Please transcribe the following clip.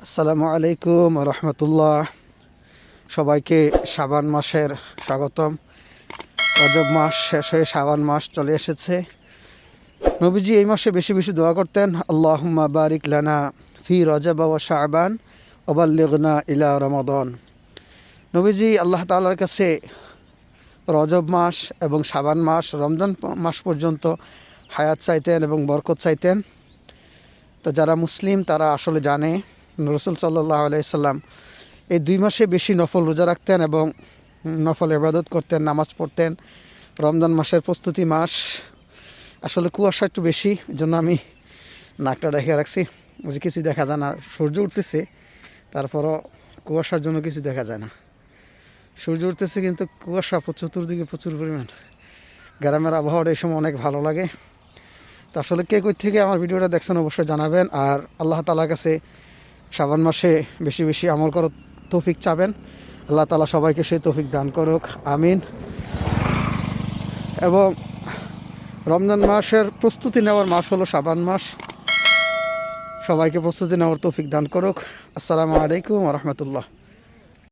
আসসালামু আলাইকুম রহমতুল্লাহ। সবাইকে শাবান মাসের স্বাগতম। রজব মাস শেষ হয়ে শাবান মাস চলে এসেছে। নবীজি এই মাসে বেশি বেশি দোয়া করতেন, আল্লাহুম্মা বারিক লানা ফি রজব ওয়া শাবান ওয়া বাল্লিগনা ইলা রমাদান। নবীজি আল্লাহ তাআলার কাছে রজব মাস এবং শাবান মাস, রমজান মাস পর্যন্ত হায়াত চাইতেন এবং বরকত চাইতেন। তো যারা মুসলিম তারা আসলে জানে রাসূল সাল্লাল্লাহু আলাইহি সাল্লাম এই দুই মাসে বেশি নফল রোজা রাখতেন এবং নফল ইবাদত করতেন, নামাজ পড়তেন। রমজান মাসের প্রস্তুতি মাস, আসলে কুয়াশা একটু বেশি, এই জন্য আমি নাকটা রেখে রাখছি। যে কিছু দেখা যায় না, সূর্য উঠতেছে তারপরও কুয়াশার জন্য কিছু দেখা যায় না। সূর্য উঠতেছে কিন্তু কুয়াশা চতুর্দিকে প্রচুর পরিমাণ। গ্রামের আবহাওয়াটা এই সময় অনেক ভালো লাগে। তো আসলে কে কই থেকে আমার ভিডিওটা দেখছেন অবশ্যই জানাবেন। আর আল্লাহ তাআলার কাছে শাবান মাসে বেশি বেশি আমল করার তৌফিক চাবেন। আল্লাহ তাআলা সবাইকে সেই তৌফিক দান করুক, আমিন। এবং রমজান মাসের প্রস্তুতি নেওয়ার মাস হলো শাবান মাস। সবাইকে প্রস্তুতি নেওয়ার তৌফিক দান করুক। আসসালামু আলাইকুম ওয়া রাহমাতুল্লাহ।